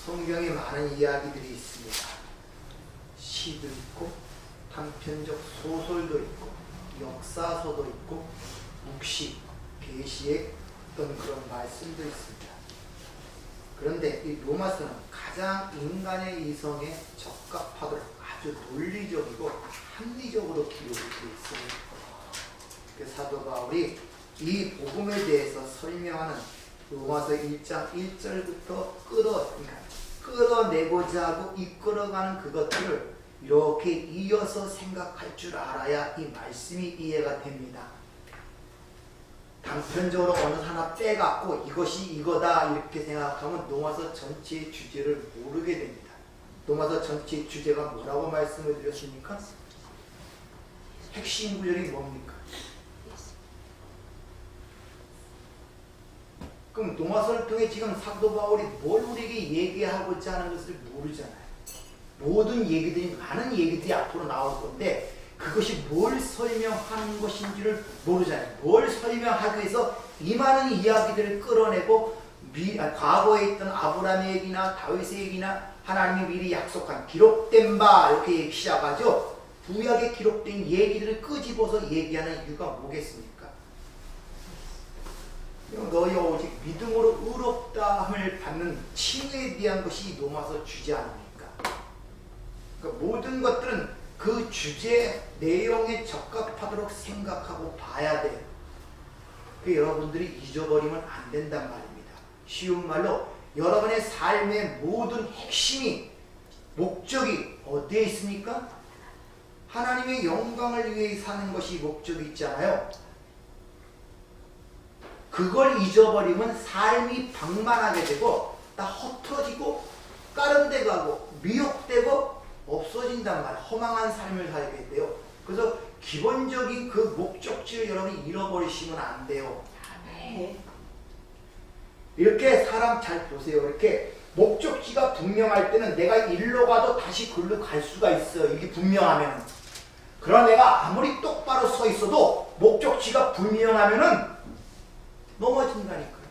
성경에 많은 이야기들이 있습니다. 시도 있고 단편적 소설도 있고 역사서도 있고 묵시, 계시의 어떤 그런 말씀도 있습니다. 그런데 이 로마서는 가장 인간의 이성에 적합하도록 아주 논리적이고 합리적으로 기록이 되어 있습니다. 그 사도 바울이 이 복음에 대해서 설명하는 로마서 1장 1절부터 끌어내고자 하고 이끌어가는 그것들을 이렇게 이어서 생각할 줄 알아야 이 말씀이 이해가 됩니다. 단편적으로 어느 하나 빼갖고 이것이 이거다 이렇게 생각하면 로마서 전체의 주제를 모르게 됩니다. 로마서 전체의 주제가 뭐라고 말씀을 드렸습니까? 핵심 구절이 뭡니까? 그럼 로마서를 통해 지금 사도 바울이 뭘 우리에게 얘기하고자 하는 것을 모르잖아요. 모든 얘기들이, 많은 얘기들이 앞으로 나올 건데 그것이 뭘 설명하는 것인지를 모르잖아요. 뭘 설명하기 위해서 이 많은 이야기들을 끌어내고 과거에 있던 아브라함의 얘기나 다윗의 얘기나 하나님이 미리 약속한 기록된 바 이렇게 시작하죠. 구약에 기록된 얘기들을 끄집어서 얘기하는 이유가 뭐겠습니까? 너희 오직 믿음으로 의롭다함을 받는 칭의에 대한 것이 로마서 주제 아닙니까? 그러니까 모든 것들은 그 주제 내용에 적합하도록 생각하고 봐야 돼요. 여러분들이 잊어버리면 안 된단 말입니다. 쉬운 말로 여러분의 삶의 모든 핵심이, 목적이 어디에 있습니까? 하나님의 영광을 위해 사는 것이 목적이 있잖아요. 그걸 잊어버리면 삶이 방만하게 되고 다 헛터지고 까른데 가고 미혹되고 없어진단 말이에요. 허망한 삶을 살게 돼요. 그래서 기본적인 그 목적지를 여러분이 잃어버리시면 안 돼요. 이렇게 사람 잘 보세요. 이렇게 목적지가 분명할 때는 내가 일로 가도 다시 글로 갈 수가 있어요. 이게 분명하면. 그러나 내가 아무리 똑바로 서 있어도 목적지가 분명하면은 넘어진다니까요.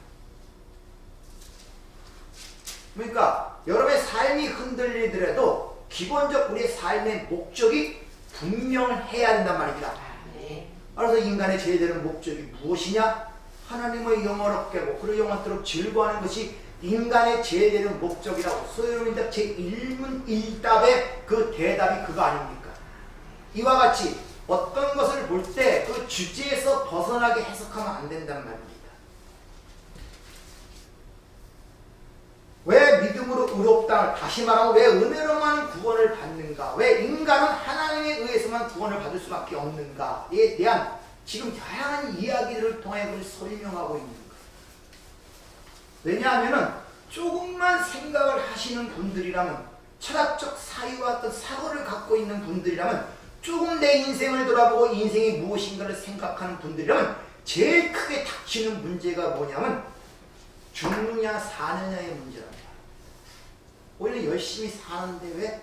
그러니까 여러분의 삶이 흔들리더라도 기본적 우리의 삶의 목적이 분명해야 한단 말입니다. 그래서 인간의 제일 되는 목적이 무엇이냐? 하나님의 영광을 얻게 하고 그를 영원토록 즐거워하는 것이 인간의 제일 되는 목적이라고. 소요문답 제1문 1답의 그 대답이 그거 아닙니까? 이와 같이 어떤 것을 볼 때 그 주제에서 벗어나게 해석하면 안 된단 말입니다. 왜 믿음으로 의롭다, 다시 말하면 왜 은혜로만 구원을 받는가, 왜 인간은 하나님에 의해서만 구원을 받을 수밖에 없는가에 대한 지금 다양한 이야기들을 통해 그걸 설명하고 있는 거예요. 왜냐하면 조금만 생각을 하시는 분들이라면, 철학적 사유와 어떤 사고를 갖고 있는 분들이라면, 조금 내 인생을 돌아보고 인생이 무엇인가를 생각하는 분들이라면 제일 크게 닥치는 문제가 뭐냐면 죽느냐 사느냐의 문제랍니다. 오히려 열심히 사는데 왜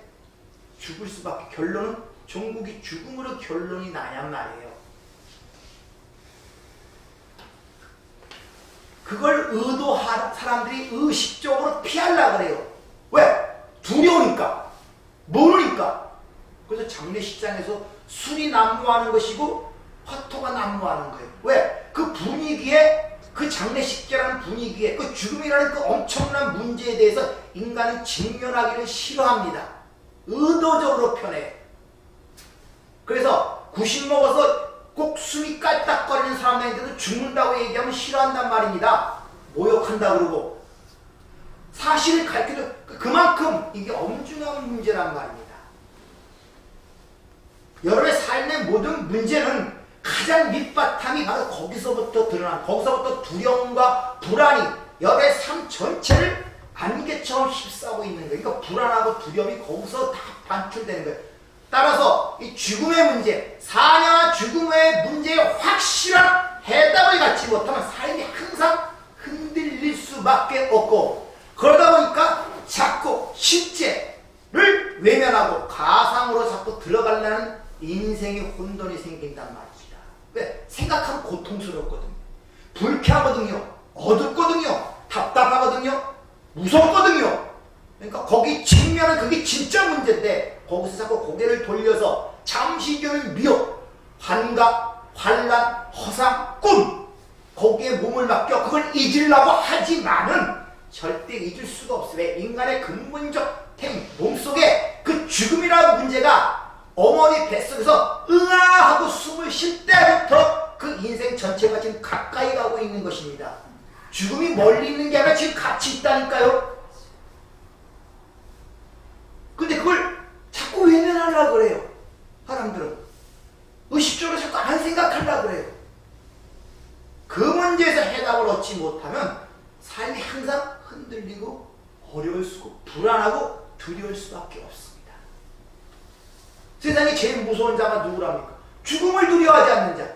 죽을 수밖에, 결론은 종국이 죽음으로 결론이 나냔 말이에요. 그걸 사람들이 의식적으로 피하려고 그래요. 왜? 두려우니까, 모르니까. 그래서 장례식장에서 술이 난무하는 것이고 화토가 난무하는 거예요. 왜? 그 분위기에, 그 장례식장이라는 분위기에, 그 죽음이라는 그 엄청난 문제에 대해서 인간은 직면하기를 싫어합니다. 의도적으로 편해. 그래서 90 먹어서 꼭 숨이 깔딱거리는 사람들한테도 죽는다고 얘기하면 싫어한단 말입니다. 모욕한다 그러고. 사실을 가르쳐도 그만큼 이게 엄중한 문제란 말입니다. 여러분의 삶의 모든 문제는 가장 밑바탕이 바로 거기서부터 드러난, 거기서부터 두려움과 불안이 여러분의 삶 전체를 안개처럼 휩싸고 있는 거예요. 그러니까 불안하고 두려움이 거기서 다 반출되는 거예요. 따라서 이 죽음의 문제, 사냐와 죽음의 문제에 확실한 해답을 갖지 못하면 삶이 항상 흔들릴 수밖에 없고, 그러다 보니까 자꾸 실제를 외면하고 가상으로 자꾸 들어가려는 인생의 혼돈이 생긴단 말입니다. 왜? 생각하면 고통스럽거든요. 불쾌하거든요. 어둡거든요. 답답하거든요. 무섭거든요. 그러니까 거기 직면은 그게 진짜 문제인데 거기서 자꾸 고개를 돌려서 잠시 주는 미혹, 환각, 환란, 허상, 꿈 거기에 몸을 맡겨 그걸 잊으려고 하지만은 절대 잊을 수가 없어. 왜? 인간의 근본적 몸속에 그 죽음이라는 문제가 어머니 뱃속에서 하고 숨을 쉴 때부터 그 인생 전체가 지금 가까이 가고 있는 것입니다. 죽음이 멀리 있는 게 아니라 지금 같이 있다니까요. 근데 그걸 자꾸 외면하려고 그래요. 사람들은 의식적으로 자꾸 안 생각하려고 그래요. 그 문제에서 해답을 얻지 못하면 삶이 항상 흔들리고 어려울 수고 불안하고 두려울 수밖에 없습니다. 세상에 제일 무서운 자가 누구랍니까? 죽음을 두려워하지 않는 자.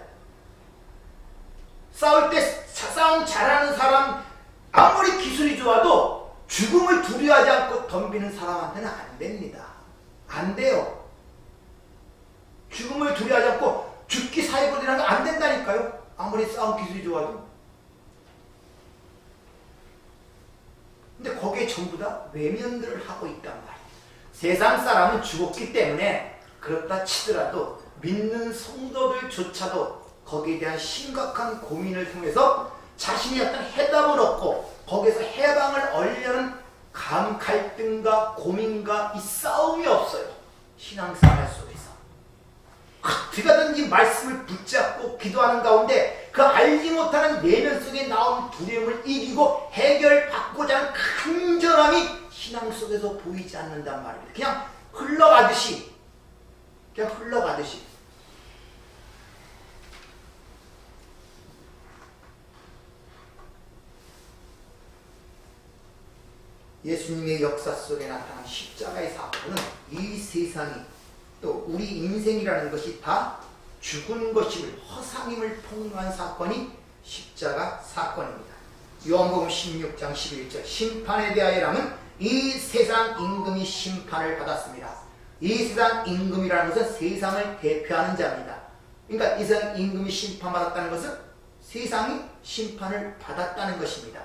싸울 때 싸움 잘하는 사람 아무리 기술이 좋아도 죽음을 두려워하지 않고 덤비는 사람한테는 안 됩니다. 안 돼요. 죽음을 두려워하지 않고 죽기 사이버리라는 거 안 된다니까요. 아무리 싸움 기술이 좋아도. 근데 거기에 전부 다 외면들을 하고 있단 말이에요. 세상 사람은 죽었기 때문에 그렇다 치더라도 믿는 성도들조차도 거기에 대한 심각한 고민을 통해서 자신이 어떤 해답을 얻고 거기에서 해방을 얻으려는 갈등과 고민과 이 싸움이 없어요. 신앙생활 속에서. 어떻게 하든지 말씀을 붙잡고 기도하는 가운데 그 알지 못하는 내면 속에 나오는 두려움을 이기고 해결받고자 하는 간절함이 신앙 속에서 보이지 않는단 말입니다. 그냥 흘러가듯이. 예수님의 역사 속에 나타난 십자가의 사건은 이 세상이 또 우리 인생이라는 것이 다 죽은 것임을 허상임을 폭로한 사건이 십자가 사건입니다. 요한복음 16장 11절 심판에 대하여라면 이 세상 임금이 심판을 받았습니다. 이 세상 임금이라는 것은 세상을 대표하는 자입니다. 그러니까 이 세상 임금이 심판받았다는 것은 세상이 심판을 받았다는 것입니다.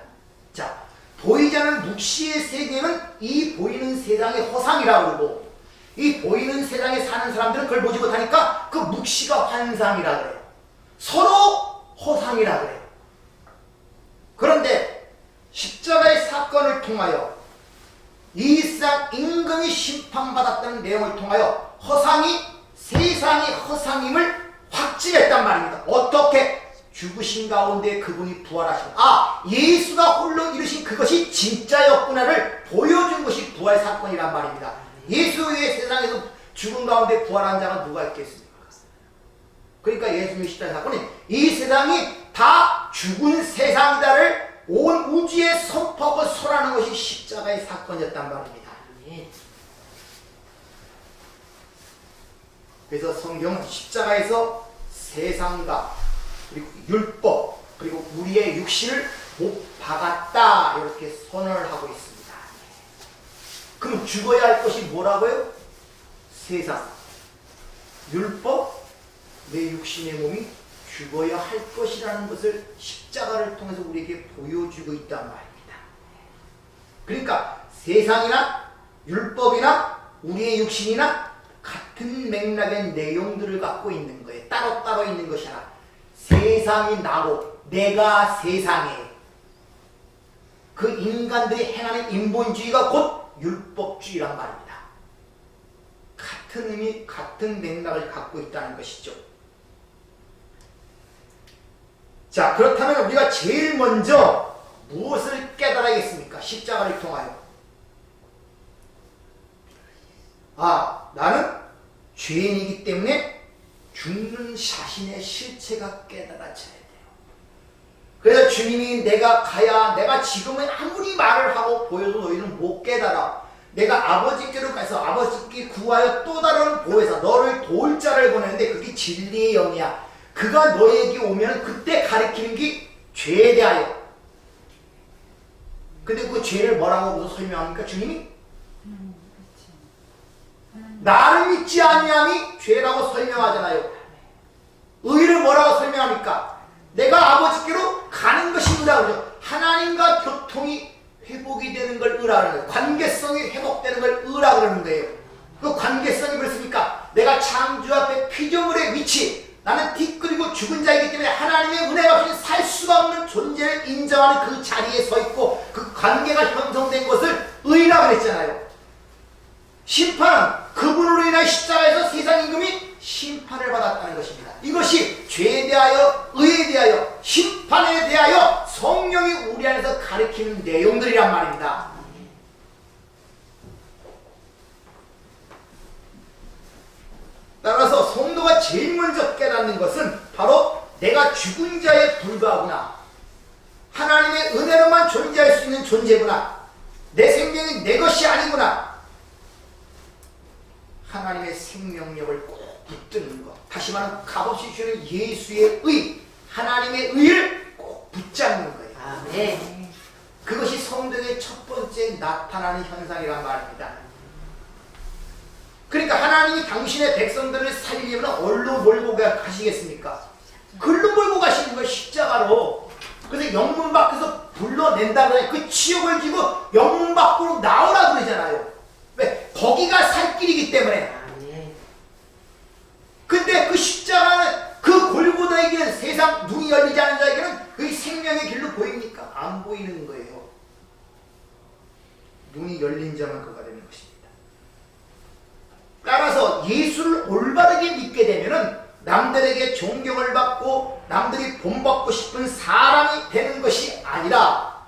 자, 보이지 않는 묵시의 세계는 이 보이는 세상의 허상이라고 그러고 이 보이는 세상에 사는 사람들은 그걸 보지 못하니까 그 묵시가 환상이라 그래요. 서로 허상이라 그래요. 그런데 십자가의 사건을 통하여 이 세상 임금이 심판받았다는 내용을 통하여 허상이 세상의 허상임을 확증했단 말입니다. 어떻게? 죽으신 가운데 그분이 부활하신 예수가 홀로 이루신 그것이 진짜였구나를 보여준 것이 부활 사건이란 말입니다. 예수 외에 세상에서 죽은 가운데 부활한 자가 누가 있겠습니까? 그러니까 예수님의 십자가 사건은 이 세상이 다 죽은 세상이다를 온 우주에 선포하고 설하는 것이 십자가의 사건이었단 말입니다. 그래서 성경은 십자가에서 세상과 그리고 율법 그리고 우리의 육신을 못 박았다 이렇게 선언을 하고 있습니다. 그럼 죽어야 할 것이 뭐라고요? 세상, 율법, 내 육신의 몸이 죽어야 할 것이라는 것을 십자가를 통해서 우리에게 보여주고 있단 말입니다. 그러니까 세상이나 율법이나 우리의 육신이나 같은 맥락의 내용들을 갖고 있는 거예요. 따로따로 있는 것이 아니라 세상이 나고 내가 세상에 그 인간들이 행하는 인본주의가 곧 율법주의란 말입니다. 같은 의미, 같은 맥락을 갖고 있다는 것이죠. 자, 그렇다면 우리가 제일 먼저 무엇을 깨달아야겠습니까? 십자가를 통하여. 나는 죄인이기 때문에 죽는 자신의 실체가 깨달아져야 돼요. 그래서 주님이 내가 지금은 아무리 말을 하고 보여도 너희는 못 깨달아. 내가 아버지께로 가서 아버지께 구하여 또 다른 보혜사 너를 도울 자를 보내는데 그게 진리의 영이야. 그가 너에게 오면 그때 가리키는 게 죄에 대하여. 근데 그 죄를 뭐라고 설명합니까? 주님이? 나를 믿지 아니함이 죄라고 설명하잖아요. 의를 뭐라고 설명합니까? 내가 아버지께로 가는 것입니다. 그죠? 하나님과 교통이 회복이 되는 걸 의라는 거예요. 관계성이 회복되는 걸 의라 그러는 거예요. 그 관계성이 그렇습니까? 내가 창조 앞에 피조물의 위치, 나는 뒷그리고 죽은 자이기 때문에 하나님의 은혜가 없이 살 수가 없는 존재를 인정하는 그 자리에 서 있고 그 관계가 형성된 것을 의라 그랬잖아요. 심판은 그분으로 인하여 십자가에서 세상 임금이 심판을 받았다는 것입니다. 이것이 죄에 대하여, 의에 대하여, 심판에 대하여 성령이 우리 안에서 가르치는 내용들이란 말입니다. 따라서 성도가 제일 먼저 깨닫는 것은 바로 내가 죽은 자에 불과하구나. 하나님의 은혜로만 존재할 수 있는 존재구나. 내 생명이 내 것이 아니구나. 하나님의 생명력을 꼭 붙드는 것. 다시 말하면 값없이 주는 예수의 의, 하나님의 의를 꼭 붙잡는 거예요. 아멘. 그것이 성도의 첫 번째 나타나는 현상이란 말입니다. 그러니까 하나님이 당신의 백성들을 살리려면 어디로 몰고 가시겠습니까? 글로 몰고 가시는 거예요. 십자가로. 그래서 영문 밖에서 불러낸다고 해요. 그 치욕을 지고 영문 밖으로 나오라 그러잖아요. 왜? 거기가 살 길이기 때문에. 근데 그 십자가는, 그 골고다의 길은 세상 눈이 열리지 않은 자에게는 그 생명의 길로 보입니까? 안 보이는 거예요. 눈이 열린 자만 그가 되는 것입니다. 따라서 예수를 올바르게 믿게 되면은 남들에게 존경을 받고 남들이 본받고 싶은 사람이 되는 것이 아니라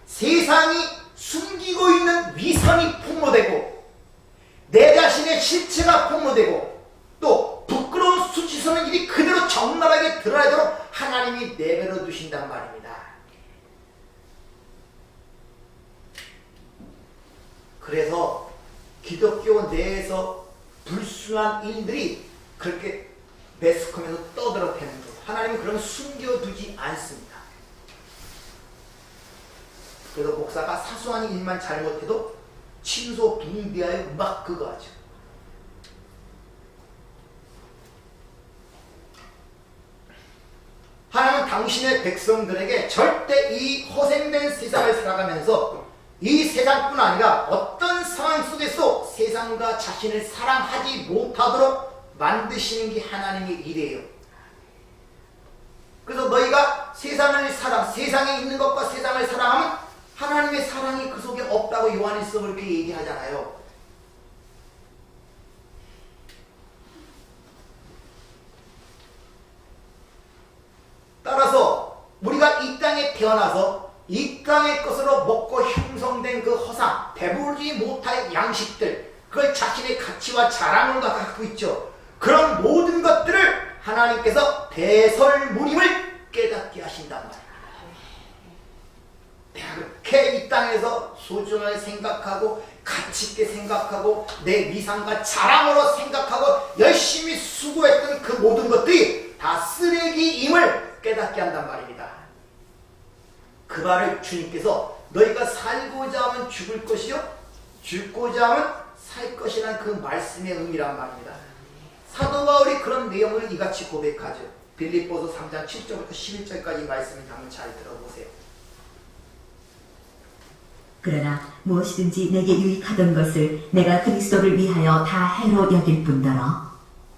세상이 숨기고 있는 위선이 폭로되고 내 자신의 실체가 폭로되고 또 부끄러운 수치스러운 일이 그대로 적나라하게 드러나도록 하나님이 내버려 두신단 말입니다. 그래서 기독교 내에서 불순한 일들이 그렇게 매스컴에서 떠들어대는 거예요. 하나님은 그런 숨겨두지 않습니다. 그래서 목사가 사소한 일만 잘못해도 침소 붕괴하여 막 그거 하죠. 하나님은 당신의 백성들에게 절대 이 허생된 세상을 살아가면서 이 세상뿐 아니라 어떤 상황 속에서 세상과 자신을 사랑하지 못하도록 만드시는 게 하나님의 일이에요. 그래서 너희가 세상을 세상에 있는 것과 세상을 사랑하면 하나님의 사랑이 그 속에 없다고 요한일서 그렇게 얘기하잖아요. 따라서 우리가 이 땅에 태어나서 이 땅의 것으로 먹고 형성된 그 허상, 배부르지 못할 양식들, 그걸 자신의 가치와 자랑으로 갖고 있죠. 그런 모든 것들을 하나님께서 배설물임을 깨닫게 하신단 말이에요. 내가 그렇게 이 땅에서 소중하게 생각하고 가치 있게 생각하고 내 위상과 자랑으로 생각하고 열심히 수고했던 그 모든 것들이 다 쓰레기임을 깨닫게 한단 말입니다. 그 말을 주님께서 너희가 살고자 하면 죽을 것이요 죽고자 하면 살 것이라는 그 말씀의 의미란 말입니다. 사도 바울이 그런 내용을 이같이 고백하죠. 빌립보서 3장 7절부터 11절까지 말씀을 한번 잘 들어보세요. 그러나 무엇이든지 내게 유익하던 것을 내가 그리스도를 위하여 다 해로 여길 뿐더러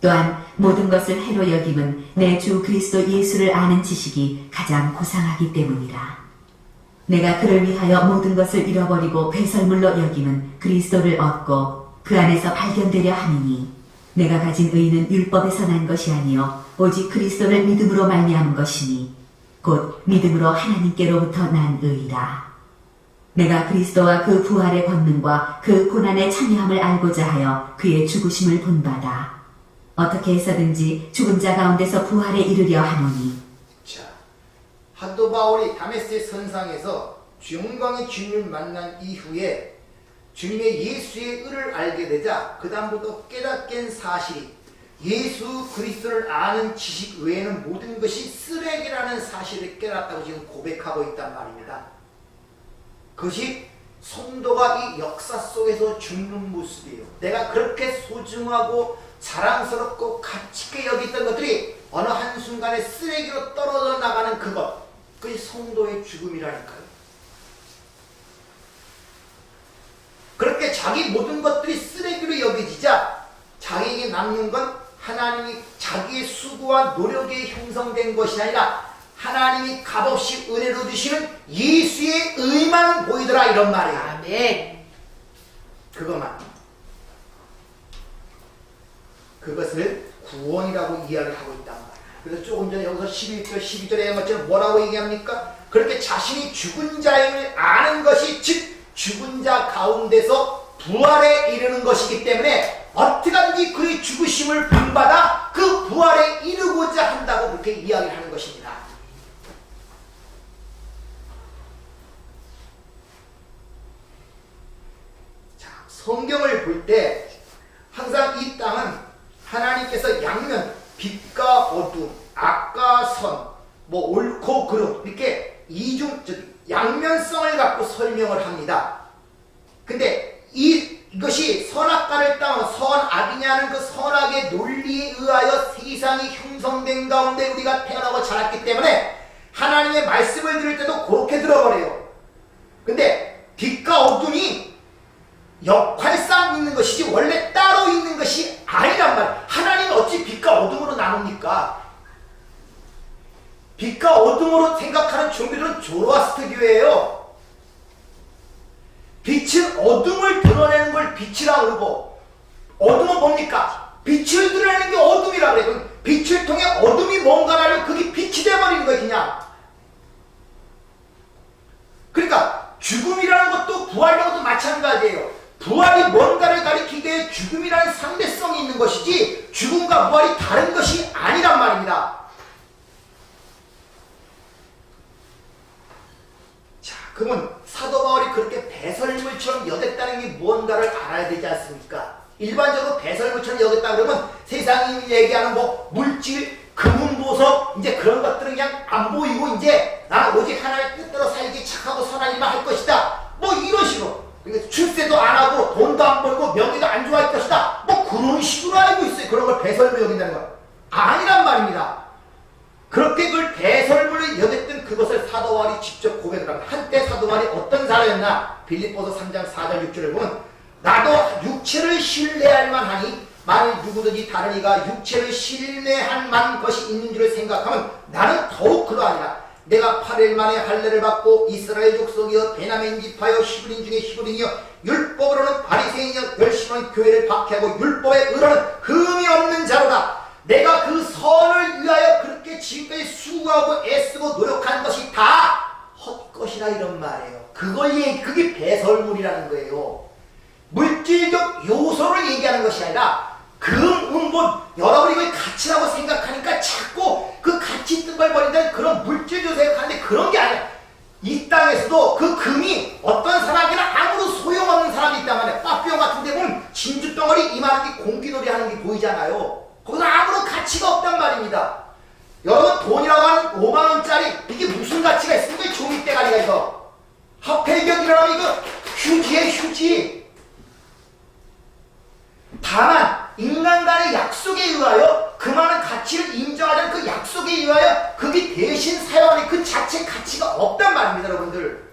또한 모든 것을 해로 여김은 내 주 그리스도 예수를 아는 지식이 가장 고상하기 때문이라. 내가 그를 위하여 모든 것을 잃어버리고 배설물로 여김은 그리스도를 얻고 그 안에서 발견되려 하느니 내가 가진 의는 율법에서 난 것이 아니요 오직 그리스도를 믿음으로 말미암은 것이니 곧 믿음으로 하나님께로부터 난 의이라. 내가 그리스도와 그 부활의 권능과 그 고난의 참여함을 알고자 하여 그의 죽으심을 본받아 어떻게 해서든지 죽은 자 가운데서 부활에 이르려 하노니. 자, 사도 바울이 다메섹 선상에서 영광의 주님을 만난 이후에 주님의 예수의 의를 알게 되자 그 다음부터 깨닫게 한 사실이 예수 그리스도를 아는 지식 외에는 모든 것이 쓰레기라는 사실을 깨닫다고 지금 고백하고 있단 말입니다. 그것이 성도가 이 역사 속에서 죽는 모습이에요. 내가 그렇게 소중하고 자랑스럽고 가치있게 여기던 것들이 어느 한순간에 쓰레기로 떨어져 나가는 그것, 그것이 성도의 죽음이라니까요. 자기 모든 것들이 쓰레기로 여겨지자 자기에게 남는 건 하나님이 자기의 수고와 노력에 형성된 것이 아니라 하나님이 값없이 은혜로 주시는 예수의 의만 보이더라 이런 말이에요. 아멘. 그것만. 그것을 구원이라고 이야기를 하고 있단 말이에요. 그래서 조금 전에 여기서 11절, 12절에 것처럼 뭐라고 얘기합니까? 그렇게 자신이 죽은 자임을 아는 것이 즉 죽은 자 가운데서 부활에 이르는 것이기 때문에 어떻게든지 그의 죽으심을 본받아 그 부활에 이르고자 한다고 그렇게 이야기를 하는 것입니다. 자, 성경을 볼 때 항상 이 땅은 하나님께서 양면, 빛과 어둠, 악과 선, 뭐 옳고 그름 이렇게 양면성을 갖고 설명을 합니다. 근데 이것이 선악과를 따라 선악이냐는 그 선악의 논리에 의하여 세상이 형성된 가운데 우리가 태어나고 자랐기 때문에 하나님의 말씀을 들을 때도 그렇게 들어버려요. 근데 빛과 어둠이 역할상 있는 것이지 원래 따로 있는 것이 아니란 말이에요. 하나님은 어찌 빛과 어둠으로 나눕니까? 빛과 어둠으로 생각하는 종교들은 조로아스터교예요. 빛은 어둠을 드러내는 걸 빛이라 그러고 어둠은 뭡니까? 빛을 드러내는 게 어둠이라 그래요. 그럼 빛을 통해 어둠이 뭔가를 그게 빛이 돼버리는 거예요. 그냥. 그러니까 죽음이라는 것도 부활이라는 것도 마찬가지예요. 부활이 뭔가를 가리키기에 죽음이라는 상대성이 있는 것이지 죽음과 부활이 다른 것이 아니란 말입니다. 자, 그러면 사도 바울이 그렇게 배설물처럼 여겼다는 게 무언가를 알아야 되지 않습니까? 일반적으로 배설물처럼 여겼다 그러면 세상이 얘기하는 뭐 물질, 금은 보석 이제 그런 것들은 그냥 안 보이고 이제 나는 오직 하나님의 뜻대로 살기 착하고 선한 일만 할 것이다. 뭐 이런 식으로. 그러니까 출세도 안 하고 돈도 안 벌고 명예도 안 좋아할 것이다. 뭐 그런 식으로 알고 있어요. 그런 걸 배설물 여긴다는 건 아니란 말입니다. 그렇게 그걸 배설물을 여겼던 그것을 사도 바울이 직접 고백을 합니다. 한때 사도 바울이 어떤 사람이었나? 빌립보서 3장 4절 6절을 보면 나도 육체를 신뢰할 만하니 만일 누구든지 다른 이가 육체를 신뢰할 만한 것이 있는 줄을 생각하면 나는 더욱 그러하니라. 내가 8일 만에 할례를 받고 이스라엘 족속이여 베냐민 지파여 히브리인 중에 히브리인이여 율법으로는 바리새인이여 열심히 교회를 박해하고 율법에 의로는 흠이 없는 자로다. 내가 그 선을 위하여 그렇게 지금까지 수고하고 애쓰고 노력한 것이 다 헛것이라 이런 말이에요. 그게 배설물이라는 거예요. 물질적 요소를 얘기하는 것이 아니라 여러분이 이걸 가치라고 생각하니까 자꾸 그 가치 있던 걸 버린다는 그런 물질적으로 생각하는데 그런 게 아니야. 이 땅에서도 그 금이 어떤 사람에게는 아무런 소용없는 사람이 있단 말이야. 빠삐용 같은 데 보면 진주덩어리 이만한 게 공기놀이 하는 게 보이잖아요. 거기서 아무런 가치가 없단 말입니다. 여러분 돈이라고 하는 5만원짜리 이게 무슨 가치가 있습니까? 종이대가리가 이거. 화폐격이라고 이거 휴지에 휴지. 다만 인간 간의 약속에 의하여 그 많은 가치를 인정하는 그 약속에 의하여 그게 대신 사용하는 그 자체 가치가 없단 말입니다. 여러분들.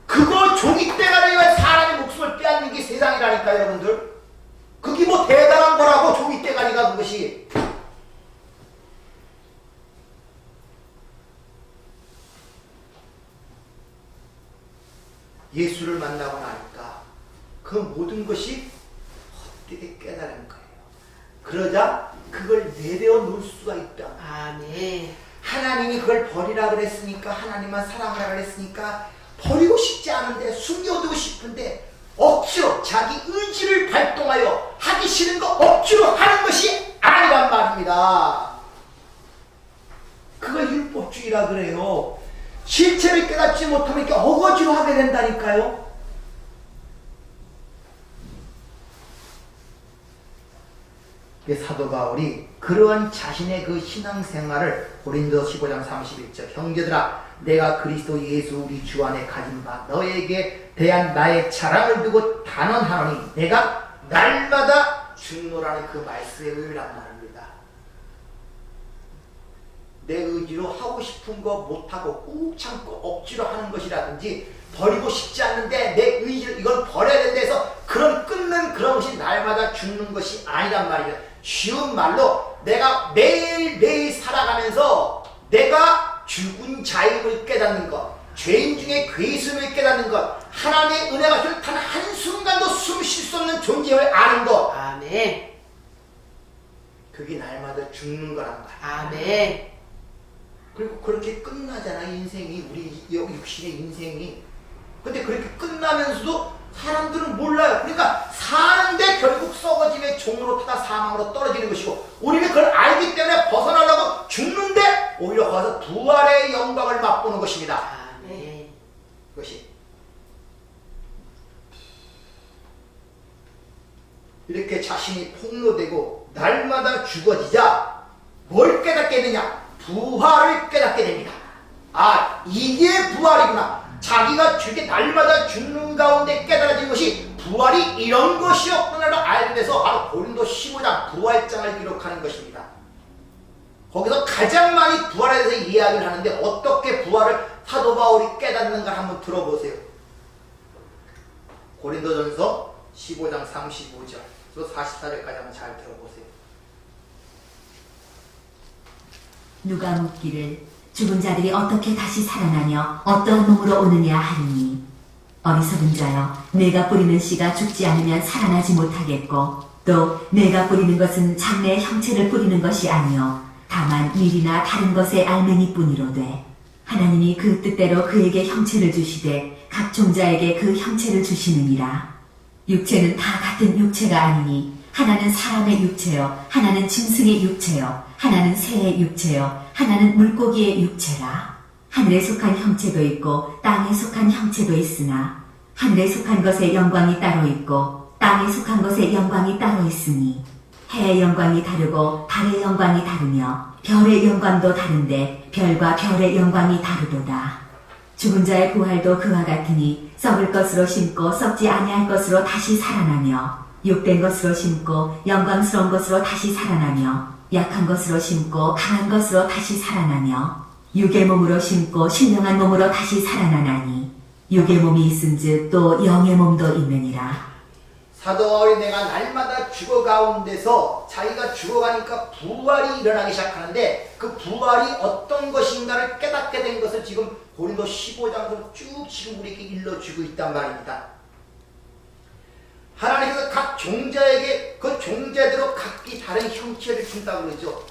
그거 종이대가리에 의해 사람의 목숨을 빼앗는 게 세상이라니까요. 여러분들. 그게 뭐 대단한 거라고 종이대가리가 그것이. 예수를 만나고 나니까 그 모든 것이 헛되게 깨달은 거예요. 그러자 그걸 내려놓을 수가 있다. 아멘. 하나님이 그걸 버리라 그랬으니까 하나님만 사랑하라 그랬으니까 버리고 싶지 않은데 숨겨두고 싶은데 억지로 자기 의지를 발동하여 하기 싫은 거 억지로 하는 것이 아니란 말입니다. 그걸 율법주의라 그래요. 실체를 깨닫지 못하면 이렇게 어거지로 하게 된다니까요. 사도 바울이 그러한 자신의 그 신앙생활을 고린도 15장 31절 형제들아 내가 그리스도 예수 우리 주 안에 가진 바 너에게 대한 나의 자랑을 두고 단언하노니 내가 날마다 죽노라는 그 말씀에 의란 말입니다. 내 의지로 하고 싶은 거 못하고 꾹 참고 억지로 하는 것이라든지 버리고 싶지 않는데 내 의지를 이걸 버려야 된다 해서 그런 끊는 그런 것이 날마다 죽는 것이 아니란 말이에요. 쉬운 말로 내가 매일매일 살아가면서 내가 죽은 자임을 깨닫는 것, 죄인 중에 괴수임을 깨닫는 것, 하나님의 은혜가 단 한순간도 숨 쉴 수 없는 존재임을 아는 것, 아멘. 그게 날마다 죽는 거란 말이에요. 아멘. 그리고 그렇게 끝나잖아, 인생이. 우리 육신의 인생이. 근데 그렇게 끝나면서도 사람들은 몰라요. 그러니까 사는데 결국 썩어짐의 종으로 타다 사망으로 떨어지는 것이고, 우리는 그걸 알기 때문에 벗어나려고 죽는데 오히려 가서 부활의 영광을 맛보는 것입니다. 아멘. 그것이 이렇게 자신이 폭로되고 날마다 죽어지자 뭘 깨닫게 되냐? 부활을 깨닫게 됩니다. 아, 이게 부활이구나. 자기가 날마다 죽는 가운데 깨달아진 것이 부활이 이런 것이었구나를 알게 돼서 바로 고린도 15장 부활장을 기록하는 것입니다. 거기서 가장 많이 부활에 대해서 이야기를 하는데 어떻게 부활을 사도 바울이 깨닫는가 한번 들어보세요. 고린도전서 15장 35절에서 44절까지 한번 잘 들어보세요. 누가 묻기를 죽은 자들이 어떻게 다시 살아나며 어떠한 몸으로 오느냐 하니, 어리석은 자여, 내가 뿌리는 씨가 죽지 않으면 살아나지 못하겠고, 또 내가 뿌리는 것은 장래의 형체를 뿌리는 것이 아니요 다만 밀이나 다른 것의 알맹이뿐이로되, 하나님이 그 뜻대로 그에게 형체를 주시되 각 종자에게 그 형체를 주시느니라. 육체는 다 같은 육체가 아니니 하나는 사람의 육체요, 하나는 짐승의 육체요, 하나는 새의 육체요, 하나는 물고기의 육체라. 하늘에 속한 형체도 있고 땅에 속한 형체도 있으나 하늘에 속한 것의 영광이 따로 있고 땅에 속한 것의 영광이 따로 있으니, 해의 영광이 다르고 달의 영광이 다르며 별의 영광도 다른데 별과 별의 영광이 다르도다. 죽은 자의 부활도 그와 같으니 썩을 것으로 심고 썩지 아니할 것으로 다시 살아나며, 욕된 것으로 심고 영광스러운 것으로 다시 살아나며, 약한 것으로 심고 강한 것으로 다시 살아나며, 육의 몸으로 심고 신령한 몸으로 다시 살아나나니, 육의 몸이 있은즉 또 영의 몸도 있느니라. 사도 바울이 내가 날마다 죽어가운데서 자기가 죽어가니까 부활이 일어나기 시작하는데 그 부활이 어떤 것인가를 깨닫게 된 것을 지금 고린도 15장으로 쭉 지금 우리에게 일러주고 있단 말입니다. 하나님께서 각 종자에게 그 종자대로 각기 다른 형체를 준다고 그러죠.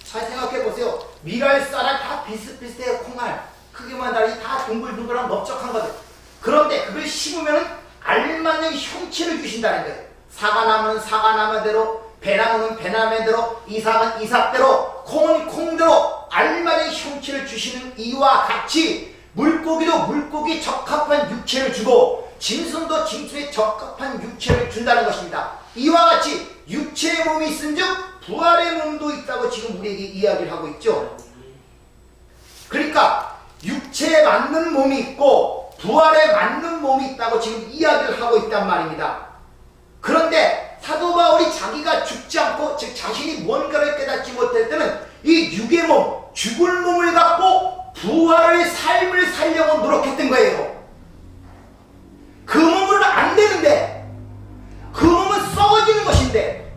잘 생각해 보세요. 밀알, 쌀알 다 비슷비슷해요. 콩알 크기만 다르지 다 동글동글한 넓적한 것들. 그런데 그걸 심으면 알맞는 형체를 주신다는 거예요. 사과나무는 사과나무대로, 배나무는 배나무대로, 이삭은 이삭대로, 콩은 콩대로 알맞은 형체를 주시는 이와 같이 물고기도 물고기 적합한 육체를 주고 짐승도 짐승에 적합한 육체를 준다는 것입니다. 이와 같이 육체의 몸이 있은즉 부활의 몸도 있다고 지금 우리에게 이야기를 하고 있죠. 그러니까 육체에 맞는 몸이 있고 부활에 맞는 몸이 있다고 지금 이야기를 하고 있단 말입니다. 그런데 사도 바울이 자기가 죽지 않고 즉 자신이 뭔가를 깨닫지 못할 때는 이 육의 몸, 죽을 몸을 갖고 부활의 삶을 살려고 노력했던 거예요. 그 몸은 안 되는데, 그 몸은 썩어지는 것인데,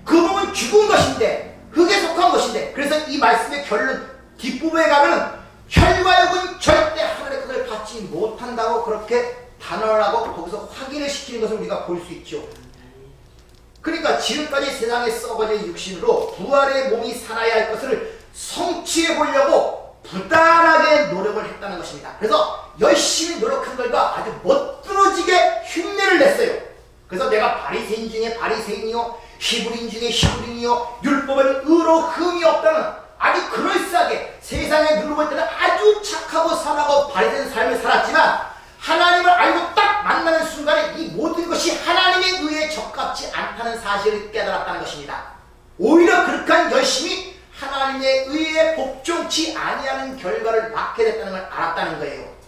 그 몸은 죽은 것인데, 흙에 속한 것인데, 그래서 이 말씀의 결론 뒷부분에 가면은 혈과 육은 절대 하늘의 그걸 받지 못한다고 그렇게 단언하고 거기서 확인을 시키는 것을 우리가 볼 수 있죠. 그러니까 지금까지 세상에 썩어진 육신으로 부활의 몸이 살아야 할 것을 성취해 보려고 부단하게 노력을 했다는 것입니다. 그래서 열심히 노력한 결과 아주 멋들어지게 흉내를 냈어요. 그래서 내가 바리새인 중에 바리새인이요, 히브리인 중에 히브리인이요, 율법은 의로 흠이 없다는 아주 그럴싸하게 세상에 누르볼 때는 아주 착하고 선하고 바리새인 삶을 살았지만 하나님을 알고 딱 만나는 순간에 이 모든 것이 하나님의 의에 적합지 않다는 사실을 깨달았다는 것입니다. 오히려 그렇게 한 열심히 하나님의 의에 복종치 아니하는 결과를 낳게 됐다는 걸 알았다는 거예요.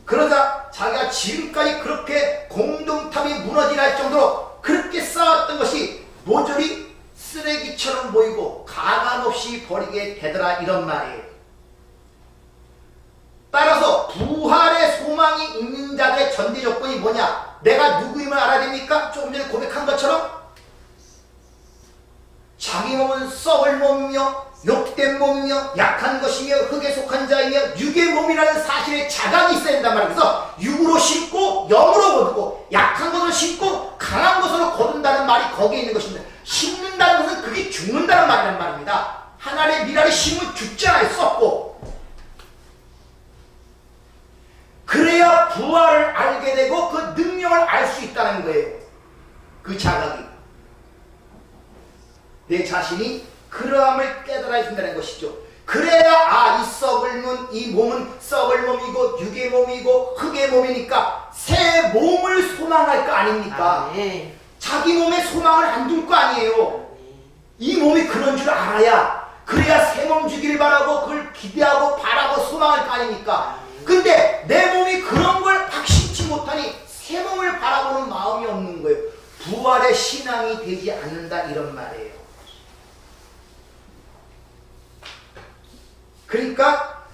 그러자 자기가 지금까지 그렇게 공동탑이 무너지라 할 정도로 그렇게 쌓았던 것이 모조리 쓰레기 쓰레기처럼 보이고 가감없이 버리게 되더라 이런 말이에요. 따라서 부활의 소망이 있는 자들의 전제 조건이 뭐냐? 내가 누구임을 알아야 됩니까? 조금 전에 고백한 것처럼 자기 몸은 썩을 몸이며 욕된 몸이며 약한 것이며 흙에 속한 자이며 육의 몸이라는 사실에 자각이 있어야 된단 말이에요. 그래서 육으로 심고 영으로 거두고 약한 것을 심고 강한 것으로 거둔다는 말이 거기에 있는 것입니다. 심는다는 것은 그게 죽는다는 말이란 말입니다. 하나의 미랄이 심으면 죽잖아요. 썩고. 그래야 부활을 알게 되고 그 능력을 알 수 있다는 거예요. 그 자각이. 내 자신이 그러함을 깨달아야 된다는 것이죠. 그래야 이 썩을 눈, 이 몸은 썩을 몸이고 육의 몸이고 흙의 몸이니까 새 몸을 소망할 거 아닙니까? 아멘. 자기 몸에 소망을 안 둘 거 아니에요. 이 몸이 그런 줄 알아야 그래야 새 몸 주길 바라고 그걸 기대하고 바라고 소망할 거 아닙니까? 근데 내 몸이 그런 걸 확신치 못하니 새 몸을 바라보는 마음이 없는 거예요. 부활의 신앙이 되지 않는다 이런 말이에요. 그러니까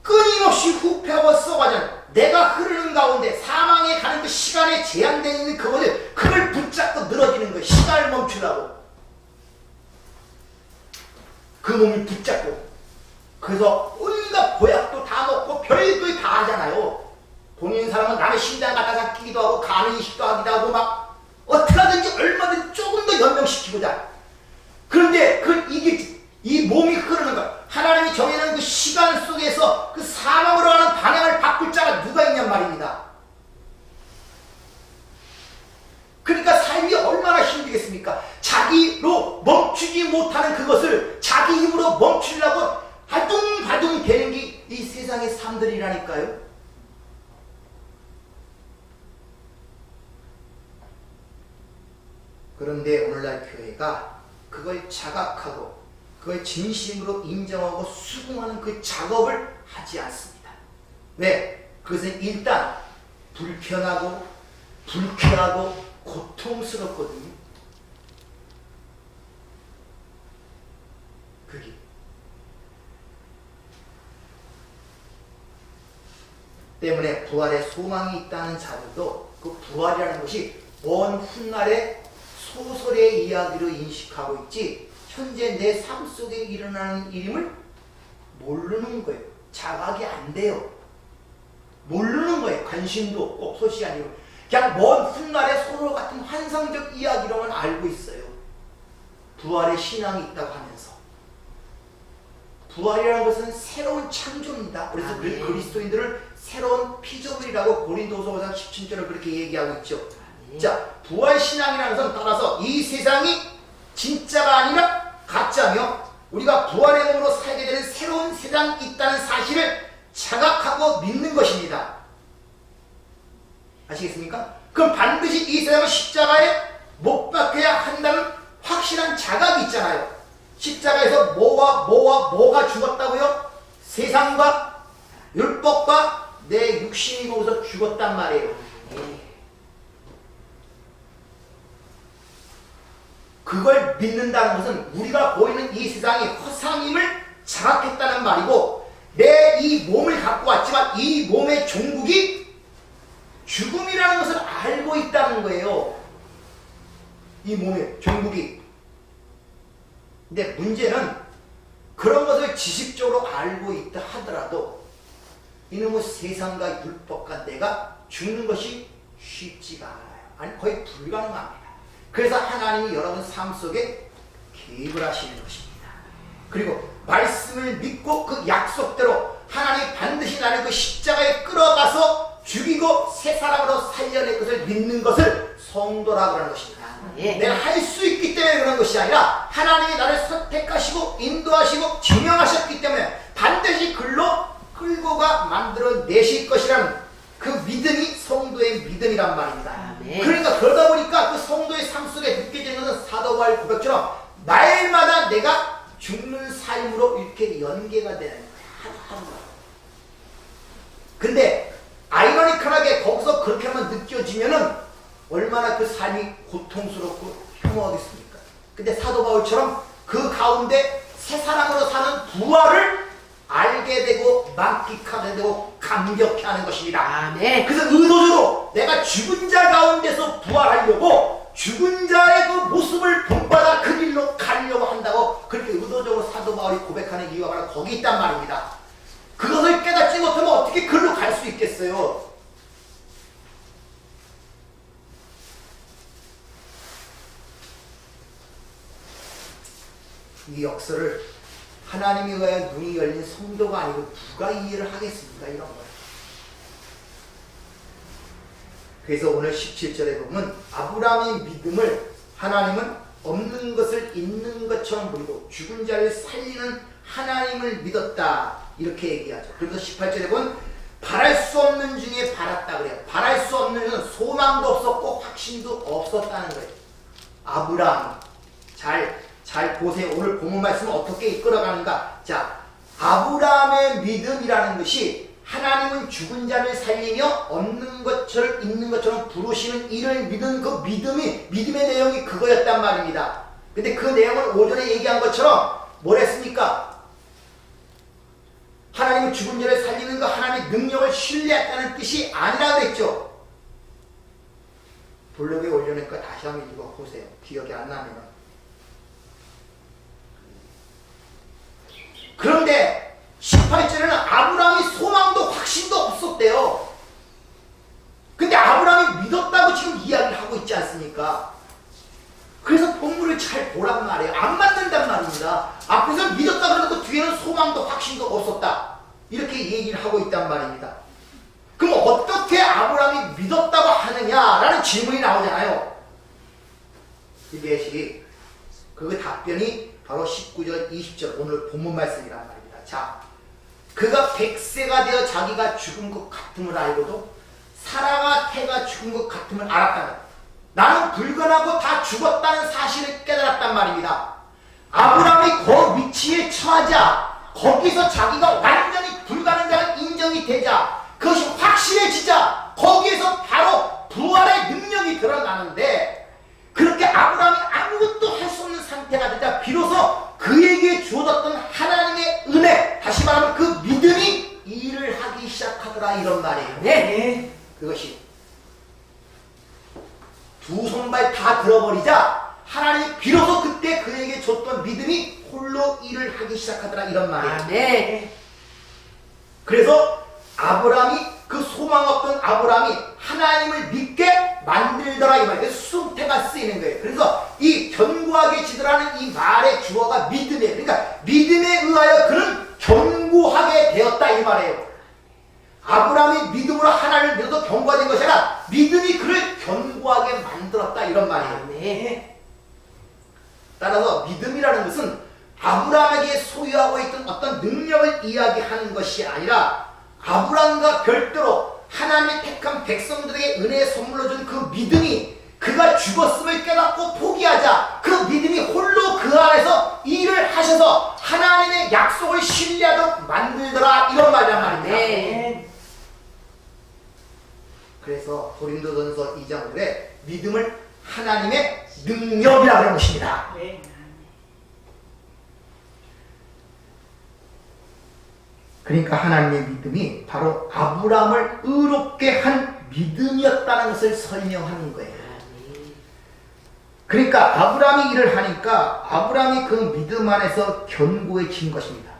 끊임없이 후패하고 썩어가잖아요. 내가 흐르는 가운데 사망에 가는 그 시간에 제한되어 있는 그걸 붙잡고 늘어지는 거예요. 시간을 멈추려고. 그 몸을 붙잡고. 그래서 온갖 보약도 다 먹고 별걸 다 하잖아요. 돈 있는 사람은 남의 심장 갖다가 끼기도 하고 간을 이식도 하기도 하고 막 어떻게 하든지 얼마든지 조금 더 연명시키고자. 그런데 이 몸이 흐르는 것, 하나님이 정해놓은 그 시간 속에서 그 사망으로 가는 방향을 바꿀 자가 누가 있냔 말입니다. 그러니까 삶이 얼마나 힘들겠습니까? 자기로 멈추지 못하는 그것을 자기 힘으로 멈추려고 발둥발둥 되는 게 이 세상의 삶들이라니까요. 그런데 오늘날 교회가 그걸 자각하고 그걸 진심으로 인정하고 수긍하는 그 작업을 하지 않습니다. 왜? 그것은 일단 불편하고 불쾌하고 고통스럽거든요. 그게. 때문에 부활의 소망이 있다는 자들도 그 부활이라는 것이 먼 훗날의 소설의 이야기로 인식하고 있지 현재 내 삶 속에 일어나는 일임을 모르는 거예요. 자각이 안 돼요. 모르는 거예요. 관심도 없고 소식이 아니고 그냥 먼 훗날의 소설 같은 환상적 이야기로만 알고 있어요. 부활의 신앙이 있다고 하면서. 부활이라는 것은 새로운 창조입니다. 그래서 늘 그리스도인들을 새로운 피조물이라고 고린도후서 5장 17절을 그렇게 얘기하고 있죠. 자, 부활 신앙이라는 것은 따라서 이 세상이 진짜가 아니라 가짜며 우리가 부활의 몸으로 살게 되는 새로운 세상이 있다는 사실을 자각하고 믿는 것입니다. 아시겠습니까? 그럼 반드시 이 세상은 십자가에 못 박혀야 한다는 확실한 자각이 있잖아요. 십자가에서 뭐가 죽었다고요? 세상과 율법과 내 육신이 거기서 죽었단 말이에요. 그걸 믿는다는 것은 우리가 보이는 이 세상이 허상임을 자각했다는 말이고 내 이 몸을 갖고 왔지만 이 몸의 종국이 죽음이라는 것을 알고 있다는 거예요. 이 몸의 종국이. 근데 문제는 그런 것을 지식적으로 알고 있다 하더라도 이놈의 세상과 율법과 내가 죽는 것이 쉽지가 않아요. 아니 거의 불가능합니다. 그래서 하나님이 여러분 삶 속에 개입을 하시는 것입니다. 그리고 말씀을 믿고 그 약속대로 하나님이 반드시 나를 그 십자가에 끌어가서 죽이고 새 사람으로 살려낼 것을 믿는 것을 성도라고 하는 것입니다. 내가 할 수 있기 때문에 그런 것이 아니라 하나님이 나를 선택하시고 인도하시고 지명하셨기 때문에 반드시 글로 끌고가 만들어내실 것이라는 그 믿음이 성도의 믿음이란 말입니다. 그러니까 그러다 보니까 그 성도의 삶 속에 느껴지는 것은 사도 바울 고백처럼 날마다 내가 죽는 삶으로 이렇게 연계가 되는 거예요. 하루하루. 근데 아이러니컬하게 거기서 그렇게만 느껴지면은 얼마나 그 삶이 고통스럽고 혐오하겠습니까? 근데 사도 바울처럼 그 가운데 새 사람으로 사는 부활을 알게 되고 만끽하게 되고 감격해 하는 것입니다. 아멘. 그래서 의도적으로 내가 죽은 자 가운데서 부활하려고 죽은 자의 그 모습을 본받아 그 길로 가려고 한다고 그렇게 의도적으로 사도 바울이 고백하는 이유가 바로 거기 있단 말입니다. 그것을 깨닫지 못하면 어떻게 그리로 갈 수 있겠어요? 이 역사를 하나님에 의하여 눈이 열린 성도가 아니고 누가 이해를 하겠습니까? 이런 거예요. 그래서 오늘 17절에 보면 아브라함의 믿음을 하나님은 없는 것을 있는 것처럼 보이고 죽은 자를 살리는 하나님을 믿었다 이렇게 얘기하죠. 그래서 18절에 보면 바랄 수 없는 중에 바랐다 그래요. 바랄 수 없는 것은 소망도 없었고 확신도 없었다는 거예요. 아브라함 잘 보세요. 오늘 본문 말씀을 어떻게 이끌어가는가. 자, 아브라함의 믿음이라는 것이 하나님은 죽은 자를 살리며 없는 것처럼 있는 것처럼 부르시는 이를 믿은 그 믿음의 내용이 그거였단 말입니다. 근데 그 내용을 오전에 얘기한 것처럼 뭐랬습니까? 하나님은 죽은 자를 살리는 그 하나님의 능력을 신뢰했다는 뜻이 아니라 그랬죠. 블로그에 올려놓으니까 다시 한번 읽어보세요. 기억이 안 나면. 그런데 18절에는 아브라함이 소망도 확신도 없었대요. 근데 아브라함이 믿었다고 지금 이야기를 하고 있지 않습니까? 그래서 본문을 잘 보란 말이에요. 안 맞는단 말입니다. 앞에서 믿었다 그러고 뒤에는 소망도 확신도 없었다. 이렇게 얘기를 하고 있단 말입니다. 그럼 어떻게 아브라함이 믿었다고 하느냐라는 질문이 나오잖아요. 이것이 그 답변이 바로 19절 20절 오늘 본문 말씀이란 말입니다. 자, 그가 100세가 되어 자기가 죽은 것 같음을 알고도 사라가 태가 죽은 것 같음을 알았다는, 나는 불건하고 다 죽었다는 사실을 깨달았단 말입니다. 아브라함이 그 위치에 처하자 거기서 자기가 완전히 불가능자가 인정이 되자 그것이 확실해지자 거기에서 바로 부활의 능력이 드러나는데, 그렇게 아브라함이 아무것도 할 수 없는 상태가 되자 비로소 그에게 주어졌던 하나님의 은혜, 다시 말하면 그 믿음이 일을 하기 시작하더라 이런 말이에요. 네. 그것이 두 손발 다 들어버리자 하나님이 비로소 그때 그에게 줬던 믿음이 홀로 일을 하기 시작하더라 이런 말이에요. 아, 네. 그래서 아브라함이 그 소망 없던 아브라함이 하나님을 믿게 만들더라 이 말이에요. 수동태가 쓰이는 거예요. 그래서 이 견고하게 지더라는 이 말의 주어가 믿음이에요. 그러니까 믿음에 의하여 그는 견고하게 되었다 이 말이에요. 아브라함이 믿음으로 하나님을 믿어도 견고해진 것이 아니라 믿음이 그를 견고하게 만들었다 이런 말이에요. 아, 네. 따라서 믿음이라는 것은 아브라함에게 소유하고 있던 어떤 능력을 이야기하는 것이 아니라 아브라함과 별도로 하나님의 택한 백성들에게 은혜의 선물로 준 그 믿음이 그가 죽었음을 깨닫고 포기하자 그 믿음이 홀로 그 안에서 일을 하셔서 하나님의 약속을 신뢰하도록 만들더라 이런 말이란 말입니다. 네. 그래서 고린도전서 2장 5절에 믿음을 하나님의 능력이라고 하는 것입니다. 네. 그러니까 하나님의 믿음이 바로 아브라함을 의롭게 한 믿음이었다는 것을 설명하는 거예요. 그러니까 아브라함이 일을 하니까 아브라함이 그 믿음 안에서 견고해진 것입니다.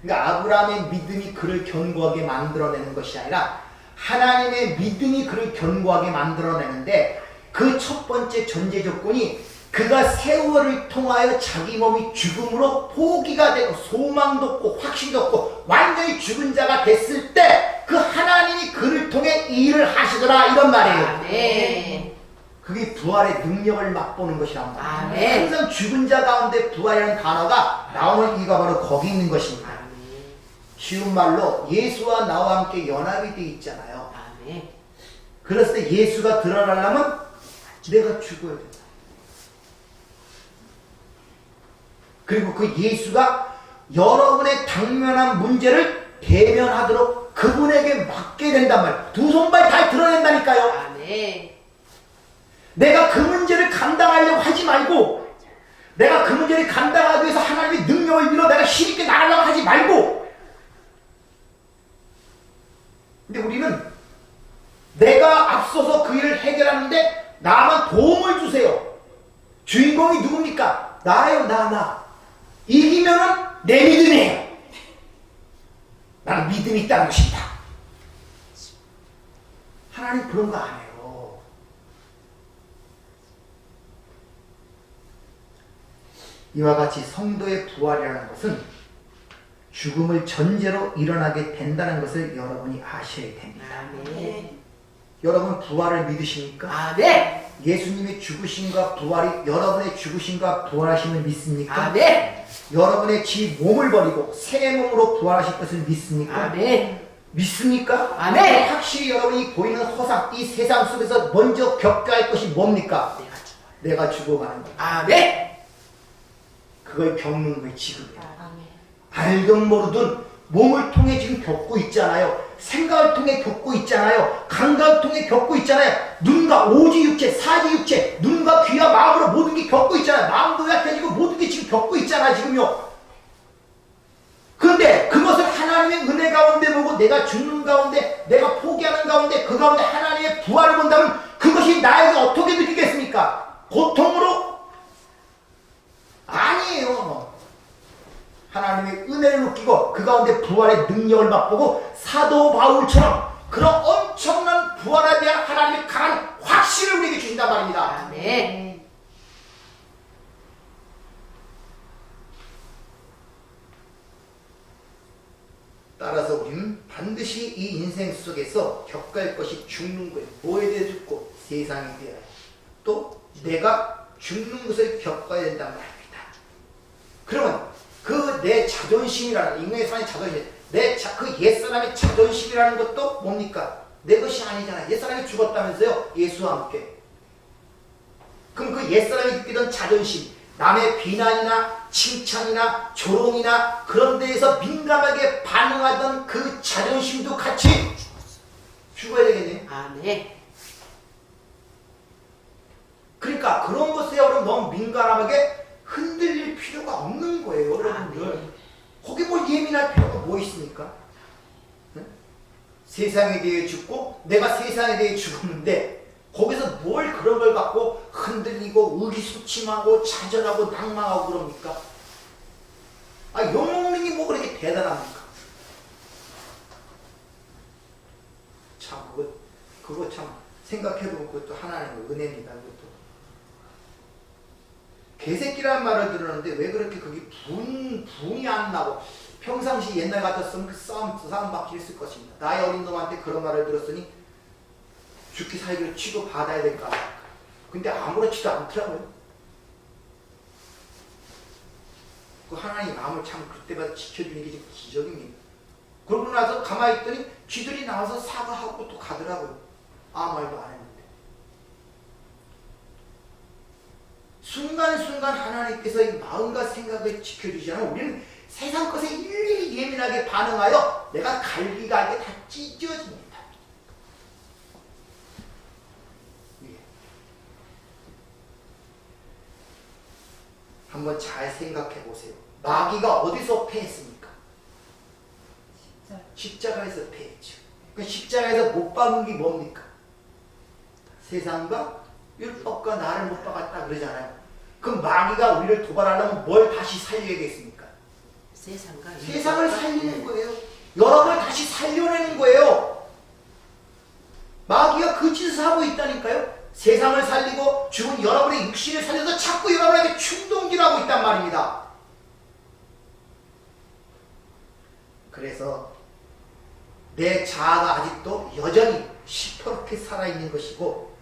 그러니까 아브라함의 믿음이 그를 견고하게 만들어내는 것이 아니라 하나님의 믿음이 그를 견고하게 만들어내는데 그 첫 번째 전제 조건이 그가 세월을 통하여 자기 몸이 죽음으로 포기가 되고 소망도 없고 확신도 없고 완전히 죽은 자가 됐을 때 그 하나님이 그를 통해 일을 하시더라 이런 말이에요. 아, 네. 그게 부활의 능력을 맛보는 것이란 말이에요. 아, 네. 항상 죽은 자 가운데 부활이라는 단어가 나오는 이유가 바로 거기 있는 것입니다. 아, 네. 쉬운 말로 예수와 나와 함께 연합이 되어 있잖아요. 아, 네. 그랬을 때 예수가 드러나려면 내가 죽어야 된다. 그리고 그 예수가 여러분의 당면한 문제를 대면하도록 그분에게 맡게 된단 말이에요. 두 손발 다 드러낸다니까요. 아, 네. 내가 그 문제를 감당하려고 하지 말고 내가 그 문제를 감당하기 위해서 하나님의 능력을 빌어 내가 힘있게 나가려고 하지 말고, 근데 우리는 내가 앞서서 그 일을 해결하는데 나만 도움을 주세요. 주인공이 누굽니까? 나예요. 나. 이기면은 내 믿음이에요. 나는 믿음이 있다는 것입니다. 하나님 그런 거 안 해요. 이와 같이 성도의 부활이라는 것은 죽음을 전제로 일어나게 된다는 것을 여러분이 아셔야 됩니다. 아멘. 여러분 부활을 믿으십니까? 아멘. 예수님의 죽으심과 부활이 여러분의 죽으심과 부활하심을 믿습니까? 아멘. 여러분의 지 몸을 버리고 새 몸으로 부활하실 것을 믿습니까? 아멘. 믿습니까? 아멘. 확실히 여러분이 보이는 허상, 이 세상 속에서 먼저 겪어야 할 것이 뭡니까? 내가 죽어가는 것. 아멘. 그걸 겪는 거예요, 지금. 아멘. 알든 모르든 몸을 통해 지금 겪고 있잖아요. 생각을 통해 겪고 있잖아요. 감각을 통해 겪고 있잖아요. 눈과 오지 육체, 사지 육체, 눈과 귀와 마음으로 모든 게 겪고 있잖아요. 마음도 약해지고 모든 게 지금 겪고 있잖아요, 지금요. 그런데 그것을 하나님의 은혜 가운데 보고 내가 죽는 가운데, 내가 포기하는 가운데, 그 가운데 하나님의 부활을 본다면 그것이 나에게 어떻게 느끼겠습니까? 고통으로? 아니에요. 하나님의 은혜를 느끼고 그 가운데 부활의 능력을 맛보고 사도 바울처럼 그런 엄청난 부활에 대한 하나님의 강한 확신을 우리에게 주신단 말입니다. 아멘. 따라서 우리는 반드시 이 인생 속에서 겪어야 할 것이 죽는 거예요. 뭐에 대해 죽고 세상에 대하여 또 내가 죽는 것을 겪어야 된단 말입니다. 그러면 그 내 자존심이라는 인간의 삶의 자존심, 그 옛사람의 자존심이라는 것도 뭡니까? 내 것이 아니잖아요. 옛사람이 죽었다면서요, 예수와 함께. 그럼 그 옛사람이 느끼던 자존심, 남의 비난이나 칭찬이나 조롱이나 그런 데에서 민감하게 반응하던 그 자존심도 같이 죽어야 되겠네요. 아멘. 그러니까 그런 것에 여러분 너무 민감하게 흔들릴 필요가 없는 거예요, 여러분들. 거기 뭘 예민할 필요가 뭐 있습니까? 네? 세상에 대해 죽고 내가 세상에 대해 죽었는데 거기서 뭘 그런 걸 갖고 흔들리고 의기소침하고 좌절하고 낭망하고 그럽니까? 아, 욕먹는 게 뭐 그렇게 대단합니까? 참 그거 참 생각해보면 그것도 하나님의 은혜입니다. 그것도. 개새끼라는 말을 들었는데 왜 그렇게 그게 분이 안 나고, 평상시 옛날 같았으면 그 싸움 밖에 있을 것입니다. 나의 어린 놈한테 그런 말을 들었으니 죽기 살기를 취급받아야 될까 말까. 근데 아무렇지도 않더라고요. 그 하나님 마음을 참 그때마다 지켜주는 게 지금 기적입니다. 그러고 나서 가만히 있더니 쥐들이 나와서 사과하고 또 가더라고요. 아무 말도 안 했는데. 순간순간 하나님께서 이 마음과 생각을 지켜주시면 우리는 세상 것에 일일이 예민하게 반응하여 내가 갈기갈게 다 찢어집니다. 예. 한번 잘 생각해 보세요. 마귀가 어디서 패했습니까? 십자가에서 패했죠. 그 십자가에서 못 박은 게 뭡니까? 세상과 율법과 나를 못 박았다 그러잖아요. 그럼 마귀가 우리를 도발하려면 뭘 다시 살려야겠습니까? 세상을 살리는 거예요. 여러분을 다시 살려내는 거예요. 마귀가 그 짓을 하고 있다니까요. 세상을 살리고 죽은 여러분의 육신을 살려서 자꾸 여러분에게 충동질을 하고 있단 말입니다. 그래서 내 자아가 아직도 여전히 시퍼렇게 살아있는 것이고,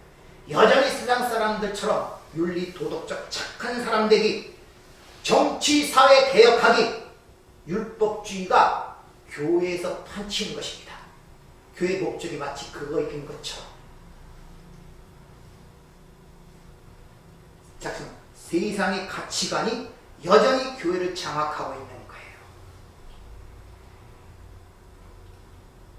여전히 세상 사람들처럼 윤리, 도덕적 착한 사람 되기, 정치, 사회 개혁하기, 율법주의가 교회에서 판치는 것입니다. 교회 목적이 마치 그거인 것처럼. 자, 세상의 가치관이 여전히 교회를 장악하고 있는 거예요.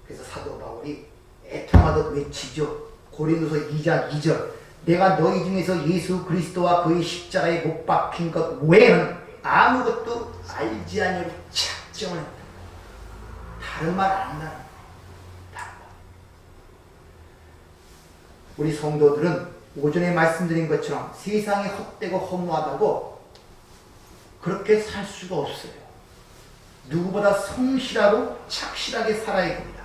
그래서 사도 바울이 애통하듯 외치죠. 고린도서 2장 2절 내가 너희 중에서 예수 그리스도와 그의 십자가에 못 박힌 것 외에는 아무것도 알지 아니하고 작정을 했다. 다른 말 안 한다. 우리 성도들은 오전에 말씀드린 것처럼 세상이 헛되고 허무하다고 그렇게 살 수가 없어요. 누구보다 성실하고 착실하게 살아야 됩니다.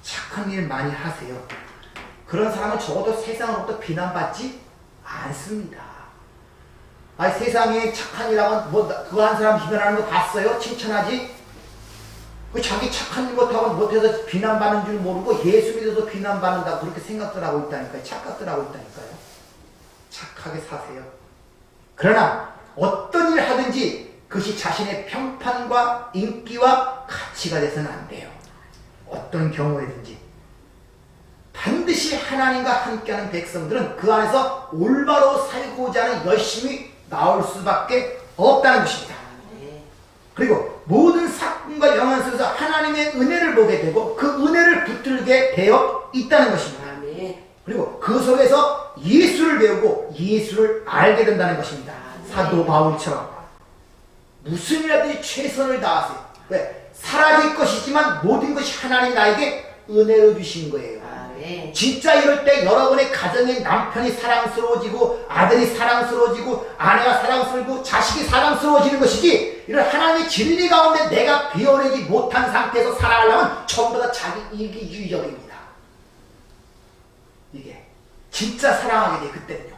착한 일 많이 하세요. 그런 사람은 적어도 세상으로부터 비난받지 않습니다. 아니, 세상에 착한 일하면 그거 한 사람 비난하는 거 봤어요? 칭찬하지? 그 자기 착한 일 못하고 못해서 비난받는 줄 모르고 예수 믿어서 비난받는다고 그렇게 생각들 하고 있다니까요. 착각들 하고 있다니까요. 착하게 사세요. 그러나 어떤 일 하든지 그것이 자신의 평판과 인기와 가치가 돼서는 안 돼요. 어떤 경우에든지 반드시 하나님과 함께하는 백성들은 그 안에서 올바로 살고자 하는 열심이 나올 수밖에 없다는 것입니다. 그리고 모든 사건과 영향 속에서 하나님의 은혜를 보게 되고 그 은혜를 붙들게 되어 있다는 것입니다. 그리고 그 속에서 예수를 배우고 예수를 알게 된다는 것입니다. 사도 바울처럼 무슨 일이라든지 최선을 다하세요. 왜? 사라질 것이지만 모든 것이 하나님 나에게 은혜로 주신 거예요. 진짜 이럴 때 여러분의 가정의 남편이 사랑스러워지고 아들이 사랑스러워지고 아내가 사랑스러워지고 자식이 사랑스러워지는 것이지, 이런 하나님의 진리 가운데 내가 비워내지 못한 상태에서 살아가려면 전부 다 자기 이기주의적입니다. 이게 진짜 사랑하게 돼. 그때는요.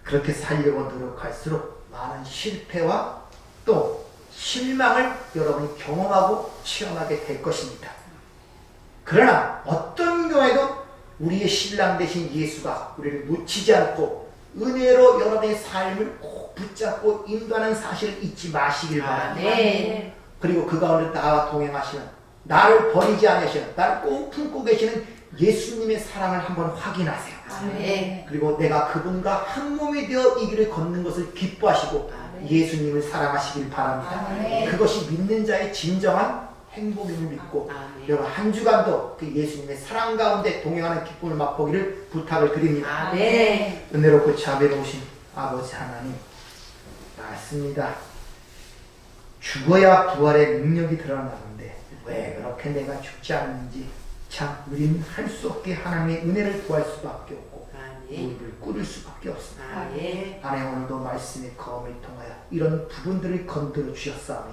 그렇게 살려고 노력할수록 많은 실패와 또 실망을 여러분이 경험하고 체험하게 될 것입니다. 그러나 어떤 경우에도 우리의 신랑 되신 예수가 우리를 놓치지 않고 은혜로 여러분의 삶을 꼭 붙잡고 인도하는 사실을 잊지 마시길 바랍니다. 그리고 그 가운데 나와 동행하시는, 나를 버리지 않으시는, 나를 꼭 품고 계시는 예수님의 사랑을 한번 확인하세요. 그리고 내가 그분과 한 몸이 되어 이 길을 걷는 것을 기뻐하시고 예수님을 사랑하시길 바랍니다. 그것이 믿는 자의 진정한 행복임을 믿고 여러분 한 주간도 그 예수님의 사랑 가운데 동행하는 기쁨을 맛보기를 부탁을 드립니다. 은혜롭고 자비로우신 아버지 하나님, 맞습니다. 죽어야 부활의 능력이 드러나는데 왜 그렇게 내가 죽지 않는지 참 우리는 할 수 없게 하나님의 은혜를 구할 수밖에 없고 무릎을 꿇을 수밖에 없습니다. 아내 오늘도 말씀의 검을 통하여 이런 부분들을 건드려 주셨사오니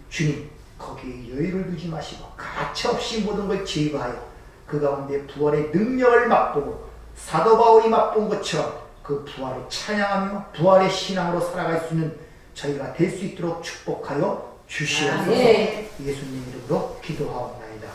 주님 거기에 여유를 두지 마시고 가차없이 모든 걸 제거하여 그 가운데 부활의 능력을 맛보고 사도 바울이 맛본 것처럼 그 부활을 찬양하며 부활의 신앙으로 살아갈 수 있는 저희가 될 수 있도록 축복하여 주시옵소서. 예수님 이름으로 기도하옵나이다.